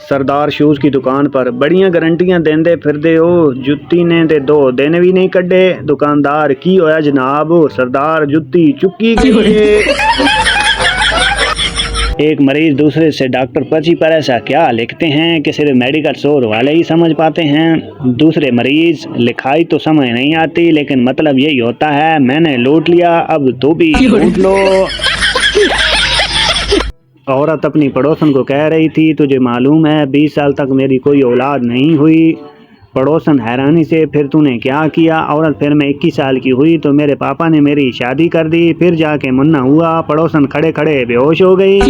सरदार shoes की दुकान पर बड़ियां गारंटियां देंदे फिरदे हो, जुत्ती ने ते 2 दिन भी नहीं कड्डे। दुकानदार की होया जनाब? सरदार जुत्ती चुकी गई है। एक मरीज दूसरे से डॉक्टर पर्ची पर ऐसा क्या लिखते हैं कि सिर्फ मेडिकल स्टोर वाले ही समझ पाते हैं। दूसरे मरीज, लिखाई तो समझ नहीं आती लेकिन मतलब यही होता है, मैंने लूट लिया अब तू भी लूट लो। औरत अपनी पड़ोसन को कह रही थी, तुझे मालूम है 20 साल तक मेरी कोई औलाद नहीं हुई। पड़ोसन हैरानी से, फिर तूने क्या किया? औरत, फिर मैं 21 साल की हुई तो मेरे पापा ने मेरी शादी कर दी, फिर जाके मुन्ना हुआ। पड़ोसन खड़े खड़े बेहोश हो गई।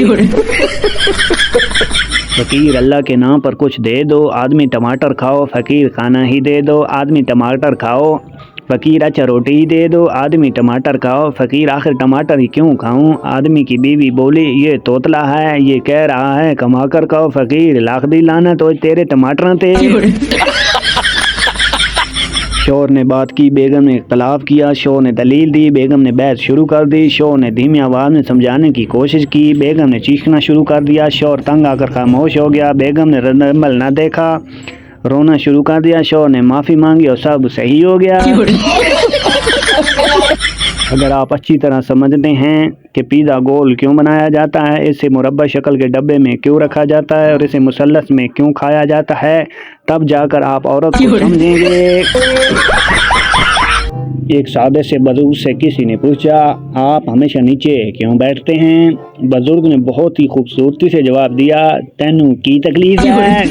फकीर, अल्लाह के नाम पर कुछ दे दो। आदमी, टमाटर खाओ। फकीर, खाना ही दे दो। आदमी, टमाटर खाओ। फकीर, अच्छा रोटी ही दे दो। आदमी, टमाटर खाओ। फकीर, आखिर टमाटर ही क्यों खाऊं? आदमी की बीवी बोली, ये तोतला है, ये कह रहा है कमा कर खाओ। फकीर, लाख दी लानत हो तेरे टमाटर थे। शोर ने बात की, बेगम ने इख्तलाफ किया। शोर ने दलील दी, बेगम ने बहस शुरू कर दी। शोर ने धीमी आवाज़ में समझाने की कोशिश की, बेगम ने चीखना शुरू कर दिया। शोर तंग आकर खामोश हो गया। बेगम ने रद्दअमल न देखा, रोना शुरू कर दिया। शोर ने माफ़ी मांगी और सब सही हो गया। अगर आप अच्छी तरह समझते हैं कि पिज़्ज़ा गोल क्यों बनाया जाता है, इसे मुरब्बा शक्ल के डब्बे में क्यों रखा जाता है और इसे मुसल्लस में क्यों खाया जाता है, तब जाकर आप औरत को समझेंगे। एक सादे से बुजुर्ग से किसी ने पूछा, आप हमेशा नीचे क्यों बैठते हैं? बुजुर्ग ने बहुत ही खूबसूरती से जवाब दिया, तेनू की तकलीफ है?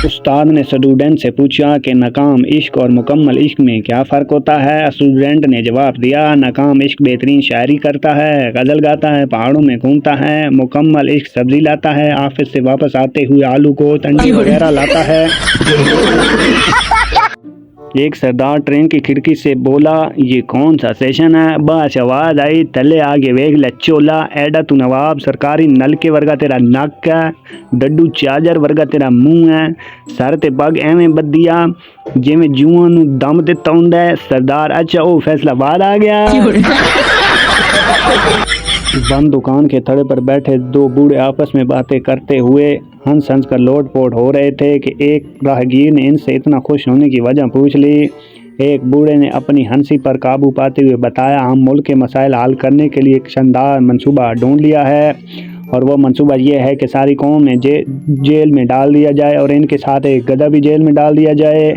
उस्ताद ने स्टूडेंट से पूछा कि नाकाम इश्क और मुकम्मल इश्क में क्या फ़र्क होता है? स्टूडेंट ने जवाब दिया, नाकाम इश्क बेहतरीन शायरी करता है, गज़ल गाता है, पहाड़ों में घूमता है। मुकम्मल इश्क सब्ज़ी लाता है, ऑफिस से वापस आते हुए आलू को तंडी वगैरह लाता है। एक सरदार ट्रेन की खिड़की से बोला, ये कौन सा स्टेशन है? बस आवाज़ आई, थले आगे वेग लचोला, एडा तू नवाब, सरकारी नल के वर्गा तेरा नक है, डड्डू चार्जर वर्गा तेरा मुंह है, सर ते पग एवें बदिया जिवें जूआं नू दम दिता हुंदा है। सरदार, अच्छा वो फैसलाबाद आ गया। बंद दुकान के थड़े पर बैठे 2 बूढ़े आपस में बातें करते हुए हंस हंस कर लोटपोट हो रहे थे कि एक राहगीर ने इनसे इतना खुश होने की वजह पूछ ली। एक बूढ़े ने अपनी हंसी पर काबू पाते हुए बताया, हम मुल्क के मसाइल हल करने के लिए एक शानदार मंसूबा ढूंढ लिया है और वो मंसूबा ये है कि सारी कौम में जेल में डाल दिया जाए और इनके साथ एक गधा भी जेल में डाल दिया जाए।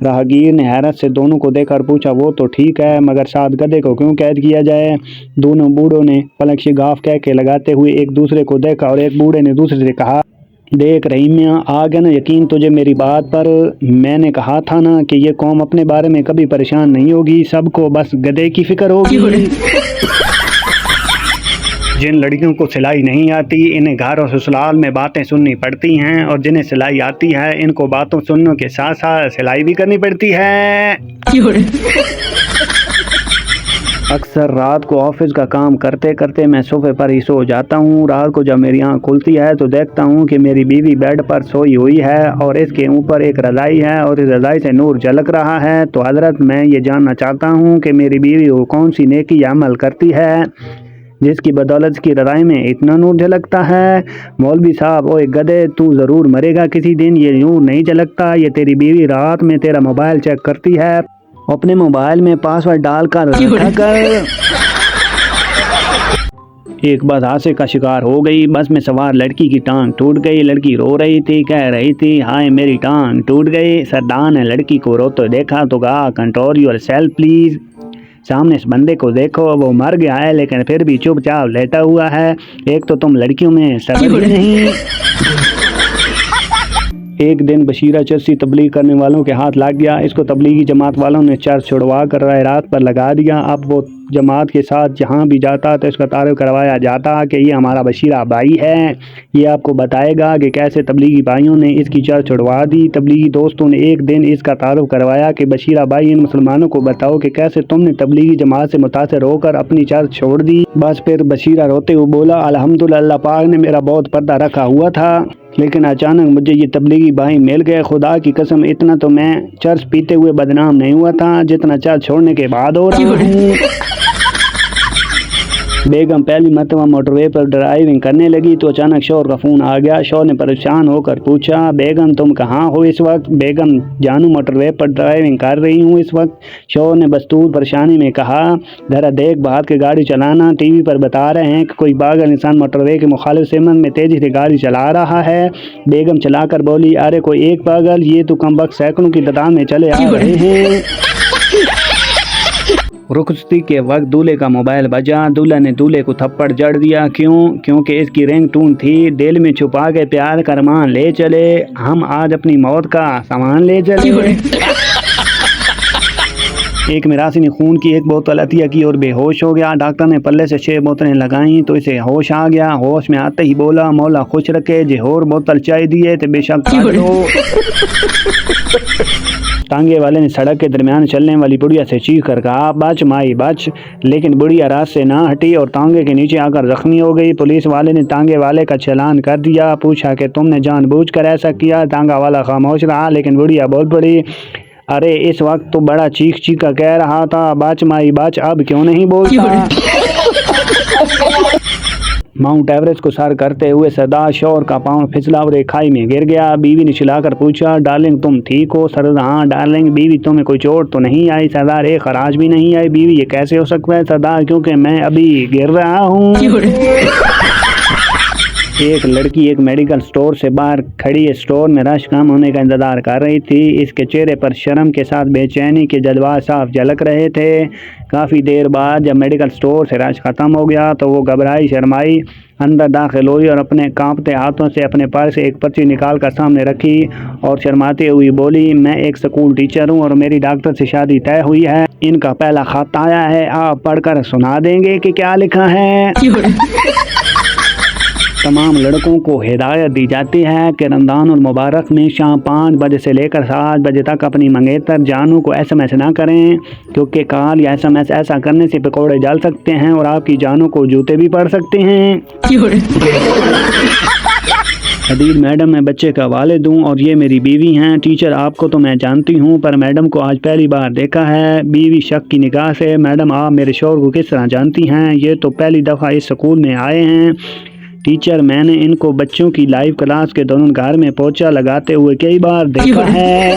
राहगीर ने हैरत से दोनों को देखकर पूछा, वो तो ठीक है मगर साथ गधे को क्यों कैद किया जाए? दोनों बूढ़ों ने पलक शिगाफ कह के लगाते हुए एक दूसरे को देखा और एक बूढ़े ने दूसरे से कहा, देख रही मियाँ, आ गया ना यकीन तुझे मेरी बात पर? मैंने कहा था ना कि ये कौम अपने बारे में कभी परेशान नहीं होगी, सबको बस गधे की फिक्र होगी। जिन लड़कियों को सिलाई नहीं आती, इन्हें घर और ससुराल में बातें सुननी पड़ती हैं, और जिन्हें सिलाई आती है इनको बातों सुनने के साथ साथ सिलाई भी करनी पड़ती है। अक्सर रात को ऑफिस का काम करते करते मैं सोफे पर ही सो जाता हूँ। रात को जब मेरी आँख खुलती है तो देखता हूँ कि मेरी बीवी बेड पर सोई हुई है और इसके ऊपर एक रज़ाई है और इस रज़ाई से नूर झलक रहा है। तो हज़रत, मैं ये जानना चाहता हूँ कि मेरी बीवी वो कौन सी नेकी या अमल करती है जिसकी बदौलत की रज़ाई में इतना नूर झलकता है? मौलवी साहब, ओए गधे, तू ज़रूर मरेगा किसी दिन। ये नूर नहीं झलकता, ये तेरी बीवी रात में तेरा मोबाइल चेक करती है, अपने मोबाइल में पासवर्ड डालकर रखा कर। एक बार हादसे का शिकार हो गई। बस में सवार लड़की की टांग टूट गई। लड़की रो रही थी, कह रही थी, हाय मेरी टांग टूट गई। सरदार ने लड़की को रोते देखा तो कहा, कंट्रोल योर सेल्फ प्लीज। सामने इस बंदे को देखो, वो मर गया है लेकिन फिर भी चुपचाप लेटा हुआ है। एक तो तुम लड़कियों में सब्र ही नहीं। एक दिन बशीरा चर्सी तबलीग करने वालों के हाथ लग गया। इसको तबलीगी जमात वालों ने चर्च छुड़वा कर रात पर लगा दिया। अब वो जमात के साथ जहाँ भी जाता तो इसका तारुफ करवाया जाता कि ये हमारा बशीरा भाई है, ये आपको बताएगा कि कैसे तबलीगी भाइयों ने इसकी चर्च छुड़वा दी। तबलीगी दोस्तों ने एक दिन इसका तारुफ करवाया कि बशीरा भाई, इन मुसलमानों को बताओ कि कैसे तुमने तबलीगी जमात से मुतासिर होकर अपनी चर्च छोड़ दी। बस फिर बशीरा रोते हुए बोला, अल्हम्दुलिल्लाह, अल्लाह पाक ने मेरा बहुत पर्दा रखा हुआ था लेकिन अचानक मुझे ये तबलीगी भाई मिल गए। खुदा की कसम, इतना तो मैं चर्च पीते हुए बदनाम नहीं हुआ था जितना चर्च छोड़ने के बाद हो रहा हूँ। बेगम पहली मरतबा मोटरवे पर ड्राइविंग करने लगी तो अचानक शौहर का फ़ोन आ गया। शौहर ने परेशान होकर पूछा, बेगम तुम कहाँ हो इस वक्त? बेगम, जानू मोटरवे पर ड्राइविंग कर रही हूँ इस वक्त। शौहर ने बस्तूर परेशानी में कहा, ज़रा देख बाहर के गाड़ी चलाना, टीवी पर बता रहे हैं कि कोई पागल इंसान मोटरवे के मुखालिफ सिमत में तेज़ी से गाड़ी चला रहा है। बेगम चलाकर बोली, अरे कोई एक पागल, ये तो कम वक्त सैकड़ों की तादाद में चले आ रहे हैं। रुखसती के वक्त दूल्हे का मोबाइल बजा। दूल्हा ने दूल्हे को थप्पड़ जड़ दिया। क्योंकि इसकी रिंग टून थी, दिल में छुपा के प्यार का अरमान ले चले, हम आज अपनी मौत का सामान ले चले। एक मिरासी ने खून की एक बोतल अतिया की और बेहोश हो गया। डॉक्टर ने पल्ले से 6 बोतलें लगाई तो इसे होश आ गया। होश में आते ही बोला, मौला खुश रखे, जे और बोतल चाय दिए तो बेशक दो। तांगे वाले ने सड़क के दरमियान चलने वाली बुढ़िया से चीख कर कहा, बच माई बच, लेकिन बुढ़िया रात से ना हटी और तांगे के नीचे आकर जख्मी हो गई। पुलिस वाले ने तांगे वाले का चालान कर दिया। पूछा कि तुमने जानबूझकर ऐसा किया? तांगा वाला खामोश रहा, लेकिन बुढ़िया बोल पड़ी, अरे इस वक्त तो बड़ा चीख चीख कर कह रहा था, बच माई बच, अब क्यों नहीं बोलता? माउंट एवरेस्ट को सर करते हुए सरदार शौहर का पांव फिसला और एक खाई में गिर गया। बीवी ने चिल्लाकर पूछा, डार्लिंग तुम ठीक हो? सरदार, हाँ डार्लिंग। बीवी, तुम्हें कोई चोट तो नहीं आई? सरदार, एक खराज भी नहीं आई। बीवी, ये कैसे हो सकता है? सरदार, क्योंकि मैं अभी गिर रहा हूँ। एक लड़की एक मेडिकल स्टोर से बाहर खड़ी स्टोर में रश कम होने का इंतजार कर रही थी। इसके चेहरे पर शर्म के साथ बेचैनी के जज्बात साफ झलक रहे थे। काफ़ी देर बाद जब मेडिकल स्टोर से रश ख़त्म हो गया तो वो घबराई शर्माई अंदर दाखिल हुई और अपने कांपते हाथों से अपने पर्स से एक पर्ची निकाल कर सामने रखी और शर्माते हुई बोली, मैं एक स्कूल टीचर हूँ और मेरी डॉक्टर से शादी तय हुई है। इनका पहला खत आया है, आप पढ़कर सुना देंगे कि क्या लिखा है। तमाम लड़कों को हिदायत दी जाती है कि रमज़ान और मुबारक में शाम 5 बजे से लेकर 7 बजे तक अपनी मंगेतर जानू को SMS ना करें, क्योंकि कॉल या SMS ऐसा करने से पकौड़े जल सकते हैं और आपकी जानू को जूते भी पड़ सकते हैं। हदीद मैडम, मैं बच्चे का वालिद हूँ और ये मेरी बीवी हैं। टीचर, आपको तो मैं जानती हूँ पर मैडम को आज पहली बार देखा है। बीवी शक की निगाह से, मैडम आप मेरे शौहर को किस तरह जानती हैं? ये तो पहली दफ़ा इस स्कूल में आए हैं। टीचर, मैंने इनको बच्चों की लाइव क्लास के दौरान घर में पोछा लगाते हुए कई बार देखा है।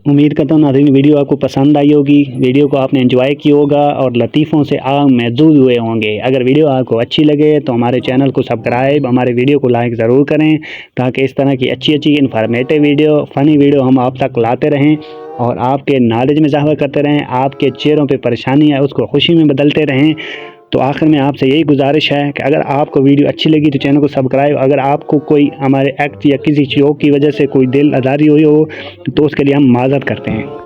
उम्मीद करता हूँ नाज़रीन वीडियो आपको पसंद आई होगी, वीडियो को आपने एंजॉय किया होगा और लतीफ़ों से आप महजूज हुए होंगे। अगर वीडियो आपको अच्छी लगे तो हमारे चैनल को सब्सक्राइब, हमारे वीडियो को लाइक ज़रूर करें ताकि इस तरह की अच्छी अच्छी इन्फॉर्मेटिव वीडियो, फ़नी वीडियो हम आप तक लाते रहें और आपके नॉलेज में इजाफा करते रहें। आपके चेहरों पर परेशानी है उसको खुशी में बदलते रहें। तो आखिर में आपसे यही गुजारिश है कि अगर आपको वीडियो अच्छी लगी तो चैनल को सब्सक्राइब। अगर आपको कोई हमारे एक्ट या किसी शो की वजह से कोई दिल आज़ारी हुई हो तो उसके लिए हम माज़रत करते हैं।